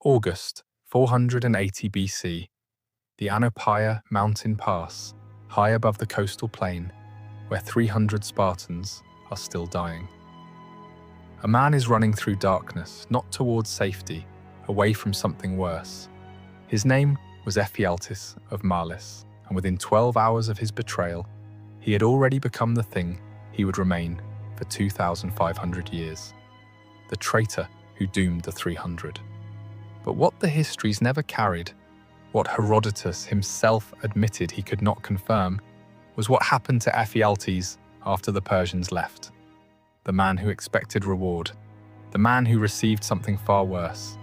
August 480 BC, the Thermopylae mountain pass, high above the coastal plain, where 300 Spartans are still dying. A man is running through darkness, not towards safety, away from something worse. His name was Ephialtes of Marlis, and within 12 hours of his betrayal, he had already become the thing he would remain for 2,500 years. The traitor who doomed the 300. But what the histories never carried, what Herodotus himself admitted he could not confirm, was what happened to Ephialtes after the Persians left. The man who expected reward, the man who received something far worse.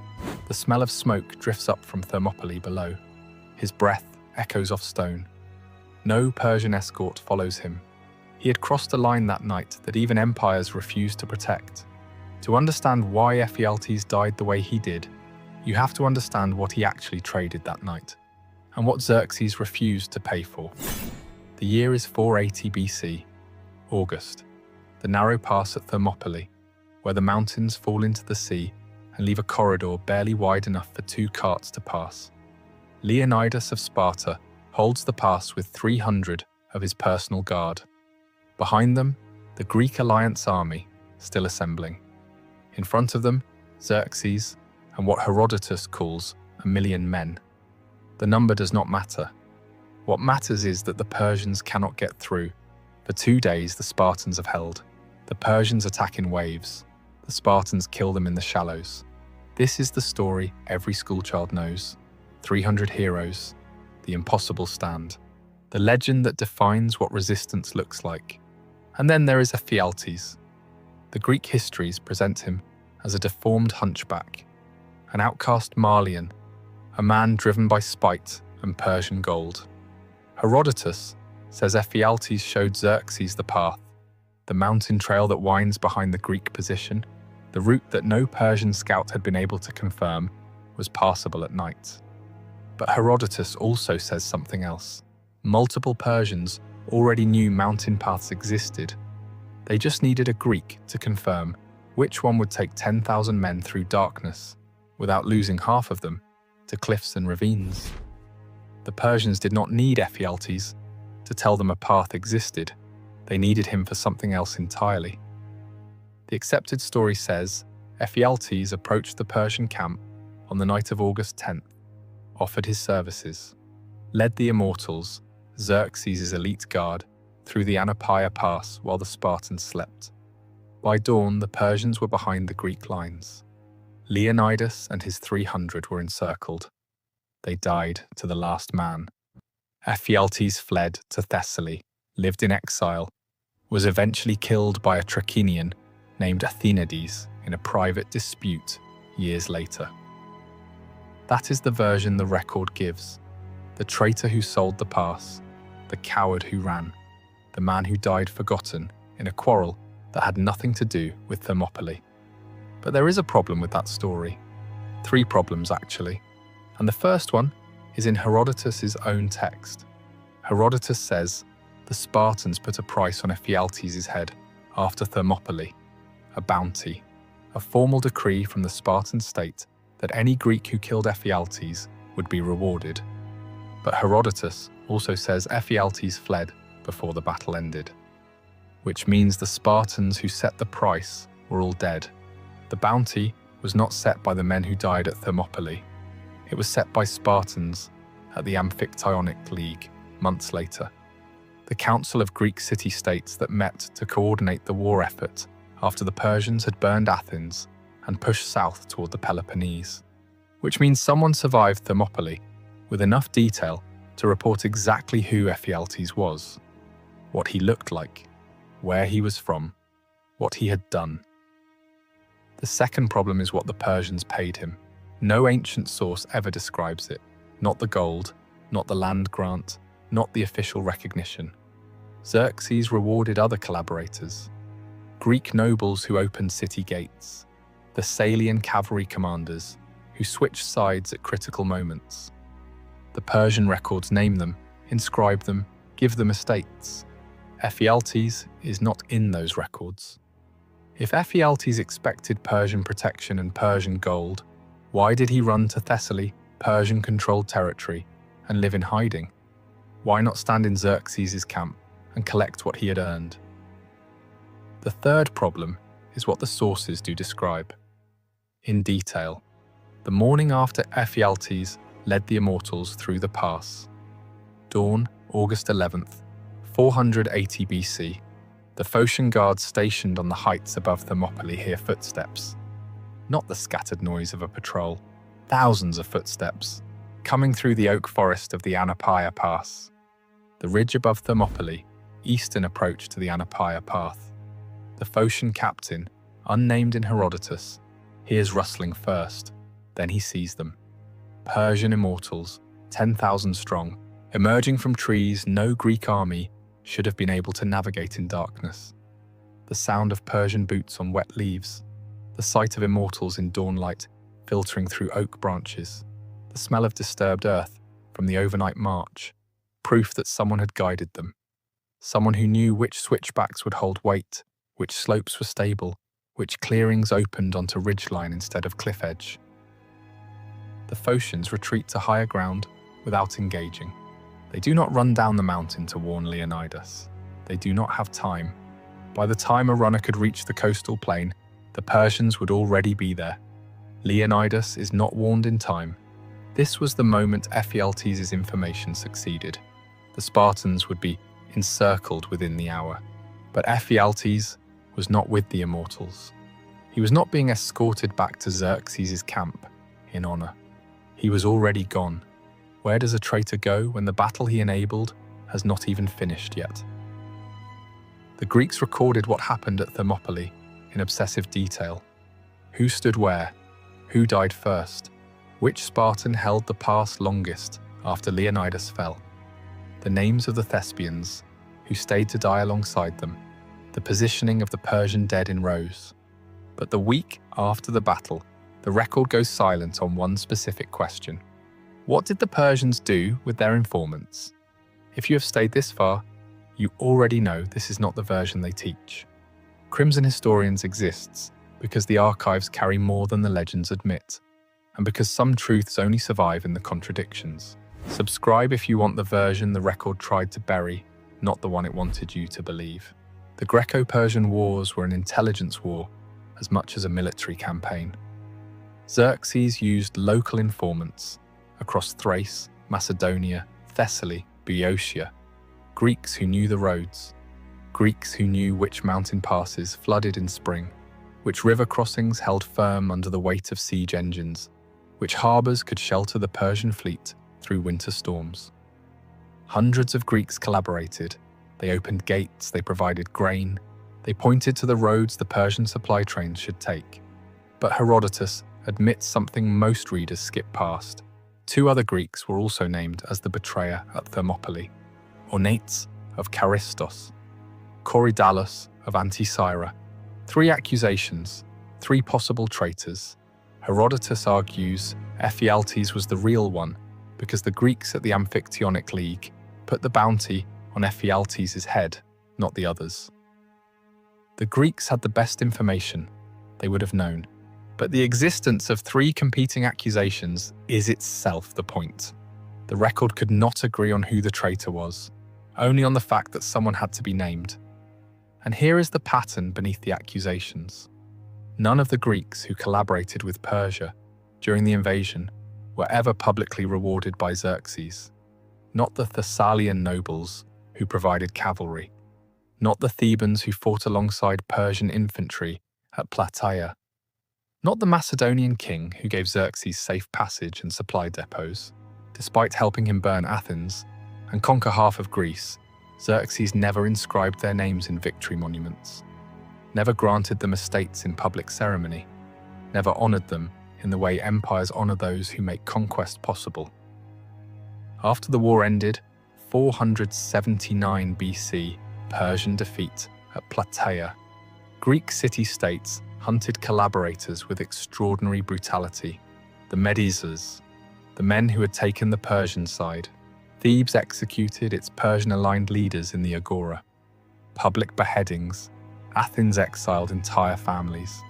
The smell of smoke drifts up from Thermopylae below. His breath echoes off stone. No Persian escort follows him. He had crossed a line that night that even empires refused to protect. To understand why Ephialtes died the way he did, you have to understand what he actually traded that night, and what Xerxes refused to pay for. The year is 480 BC, August, the narrow pass at Thermopylae, where the mountains fall into the sea and leave a corridor barely wide enough for 2 carts to pass. Leonidas of Sparta holds the pass with 300 of his personal guard. Behind them, the Greek alliance army, still assembling. In front of them, Xerxes and what Herodotus calls 1,000,000 men. The number does not matter. What matters is that the Persians cannot get through. For 2 days the Spartans have held. The Persians attack in waves. The Spartans kill them in the shallows. This is the story every schoolchild knows. 300 heroes, the impossible stand, the legend that defines what resistance looks like. And then there is Ephialtes. The Greek histories present him as a deformed hunchback, an outcast Malian, a man driven by spite and Persian gold. Herodotus says Ephialtes showed Xerxes the path, the mountain trail that winds behind the Greek position, the route that no Persian scout had been able to confirm was passable at night. But Herodotus also says something else. Multiple Persians already knew mountain paths existed. They just needed a Greek to confirm which one would take 10,000 men through darkness, without losing half of them, to cliffs and ravines. The Persians did not need Ephialtes to tell them a path existed. They needed him for something else entirely. The accepted story says Ephialtes approached the Persian camp on the night of August 10th, offered his services, led the immortals, Xerxes' elite guard, through the Thermopylae pass while the Spartans slept. By dawn, the Persians were behind the Greek lines. Leonidas and his 300 were encircled. They died to the last man. Ephialtes fled to Thessaly, lived in exile, was eventually killed by a Trachinian named Leonidas in a private dispute years later. That is the version the record gives. The traitor who sold the pass, the coward who ran, the man who died forgotten in a quarrel that had nothing to do with Thermopylae. But there is a problem with that story. 3 problems, actually. And the first one is in Herodotus' own text. Herodotus says the Spartans put a price on Ephialtes' head after Thermopylae, a bounty, a formal decree from the Spartan state that any Greek who killed Ephialtes would be rewarded. But Herodotus also says Ephialtes fled before the battle ended, which means the Spartans who set the price were all dead. The bounty was not set by the men who died at Thermopylae. It was set by Spartans at the Amphictyonic League months later, the council of Greek city-states that met to coordinate the war effort after the Persians had burned Athens and pushed south toward the Peloponnese, which means someone survived Thermopylae with enough detail to report exactly who Ephialtes was, what he looked like, where he was from, what he had done. The second problem is what the Persians paid him. No ancient source ever describes it, not the gold, not the land grant, not the official recognition. Xerxes rewarded other collaborators, Greek nobles who opened city gates, the Salian cavalry commanders who switched sides at critical moments. The Persian records name them, inscribe them, give them estates. Ephialtes is not in those records. If Ephialtes expected Persian protection and Persian gold, Why did he run to Thessaly, Persian-controlled territory, and live in hiding? Why not stand in Xerxes' camp and collect what he had earned? The third problem is what the sources do describe. In detail, the morning after Ephialtes led the immortals through the pass. Dawn, August 11th, 480 BC. The Phocian guards stationed on the heights above Thermopylae hear footsteps. Not the scattered noise of a patrol. Thousands of footsteps, coming through the oak forest of the Anapaia Pass. The ridge above Thermopylae, eastern approach to the Anapaia Path. The Phocian captain, unnamed in Herodotus, hears rustling first, then he sees them. Persian immortals, 10,000 strong, emerging from trees no Greek army should have been able to navigate in darkness. The sound of Persian boots on wet leaves, the sight of immortals in dawnlight filtering through oak branches, the smell of disturbed earth from the overnight march, proof that someone had guided them. Someone who knew which switchbacks would hold weight, which slopes were stable, which clearings opened onto ridgeline instead of cliff edge. The Phocians retreat to higher ground without engaging. They do not run down the mountain to warn Leonidas. They do not have time. By the time a runner could reach the coastal plain, the Persians would already be there. Leonidas is not warned in time. This was the moment Ephialtes' information succeeded. The Spartans would be encircled within the hour. But Ephialtes was not with the immortals. He was not being escorted back to Xerxes' camp in honor. He was already gone. Where does a traitor go when the battle he enabled has not even finished yet? The Greeks recorded what happened at Thermopylae in obsessive detail. Who stood where? Who died first? Which Spartan held the pass longest after Leonidas fell? The names of the Thespians, who stayed to die alongside them, the positioning of the Persian dead in rows. But the week after the battle, the record goes silent on one specific question. What did the Persians do with their informants? If you have stayed this far, you already know this is not the version they teach. Crimson Historians exists because the archives carry more than the legends admit, and because some truths only survive in the contradictions. Subscribe if you want the version the record tried to bury, not the one it wanted you to believe. The Greco-Persian wars were an intelligence war as much as a military campaign. Xerxes used local informants across Thrace, Macedonia, Thessaly, Boeotia, Greeks who knew the roads, Greeks who knew which mountain passes flooded in spring, which river crossings held firm under the weight of siege engines, which harbours could shelter the Persian fleet through winter storms. Hundreds of Greeks collaborated. They opened gates, they provided grain, they pointed to the roads the Persian supply trains should take. But Herodotus admits something most readers skip past. Two other Greeks were also named as the betrayer at Thermopylae: Ornates of Charistos, Corydalus of Anticyra. 3 accusations, 3 possible traitors. Herodotus argues Ephialtes was the real one because the Greeks at the Amphictyonic League put the bounty on Ephialtes' head, not the others. The Greeks had the best information, they would have known. But the existence of 3 competing accusations is itself the point. The record could not agree on who the traitor was, only on the fact that someone had to be named. And here is the pattern beneath the accusations. None of the Greeks who collaborated with Persia during the invasion were ever publicly rewarded by Xerxes. Not the Thessalian nobles who provided cavalry, not the Thebans who fought alongside Persian infantry at Plataea, not the Macedonian king who gave Xerxes safe passage and supply depots. Despite helping him burn Athens and conquer half of Greece, Xerxes never inscribed their names in victory monuments, never granted them estates in public ceremony, never honoured them in the way empires honour those who make conquest possible. After the war ended, 479 BC, Persian defeat at Plataea. Greek city-states hunted collaborators with extraordinary brutality. The Medisers, the men who had taken the Persian side. Thebes executed its Persian-aligned leaders in the agora. Public beheadings. Athens exiled entire families.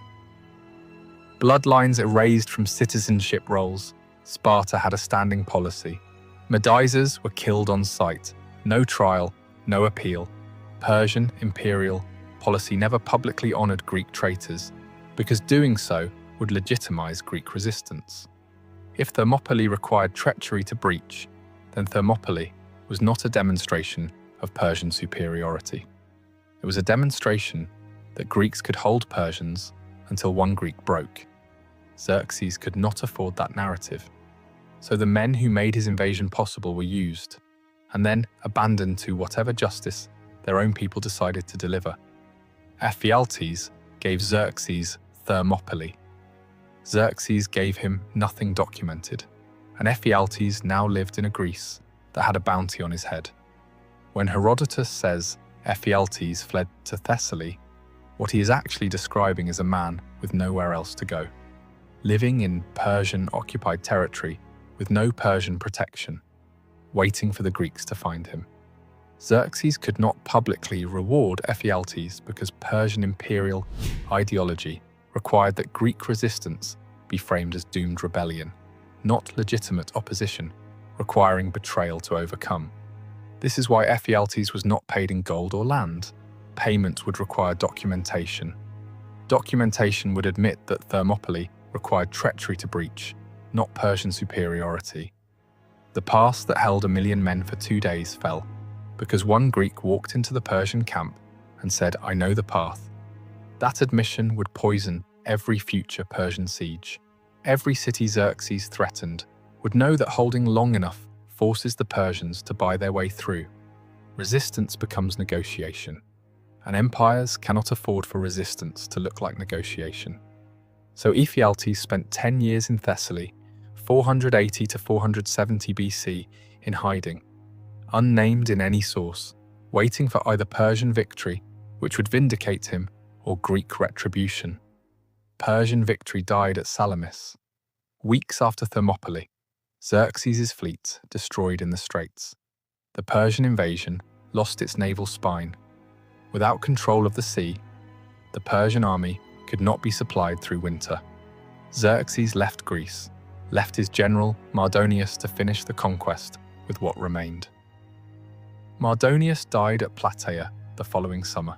Bloodlines erased from citizenship rolls, Sparta had a standing policy. Medisers were killed on sight, no trial, no appeal. Persian imperial policy never publicly honoured Greek traitors, because doing so would legitimize Greek resistance. If Thermopylae required treachery to breach, then Thermopylae was not a demonstration of Persian superiority. It was a demonstration that Greeks could hold Persians until one Greek broke. Xerxes could not afford that narrative. So the men who made his invasion possible were used, and then abandoned to whatever justice their own people decided to deliver. Ephialtes gave Xerxes Thermopylae. Xerxes gave him nothing documented, and Ephialtes now lived in a Greece that had a bounty on his head. When Herodotus says Ephialtes fled to Thessaly, what he is actually describing is a man with nowhere else to go, living in Persian-occupied territory with no Persian protection, waiting for the Greeks to find him. Xerxes could not publicly reward Ephialtes because Persian imperial ideology required that Greek resistance be framed as doomed rebellion, not legitimate opposition, requiring betrayal to overcome. This is why Ephialtes was not paid in gold or land. Payment would require documentation. Documentation would admit that Thermopylae required treachery to breach, not Persian superiority. The pass that held 1 million men for 2 days fell, because one Greek walked into the Persian camp and said, "I know the path." That admission would poison every future Persian siege. Every city Xerxes threatened would know that holding long enough forces the Persians to buy their way through. Resistance becomes negotiation, and empires cannot afford for resistance to look like negotiation. So Ephialtes spent 10 years in Thessaly, 480 to 470 BC, in hiding, unnamed in any source, waiting for either Persian victory, which would vindicate him, or Greek retribution. Persian victory died at Salamis. Weeks after Thermopylae, Xerxes' fleet destroyed in the straits. The Persian invasion lost its naval spine. Without control of the sea, the Persian army could not be supplied through winter. Xerxes left Greece, left his general Mardonius to finish the conquest with what remained. Mardonius died at Plataea the following summer.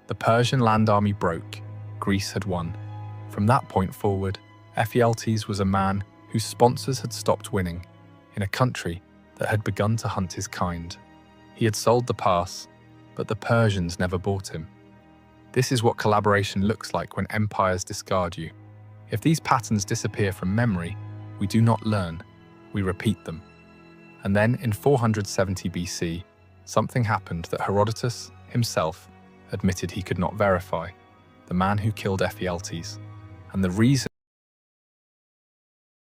The Persian land army broke. Greece had won. From that point forward, Ephialtes was a man whose sponsors had stopped winning, in a country that had begun to hunt his kind. He had sold the pass, but the Persians never bought him. This is what collaboration looks like when empires discard you. If these patterns disappear from memory, we do not learn, we repeat them. And then in 470 BC, something happened that Herodotus himself admitted he could not verify. The man who killed Ephialtes, and the reason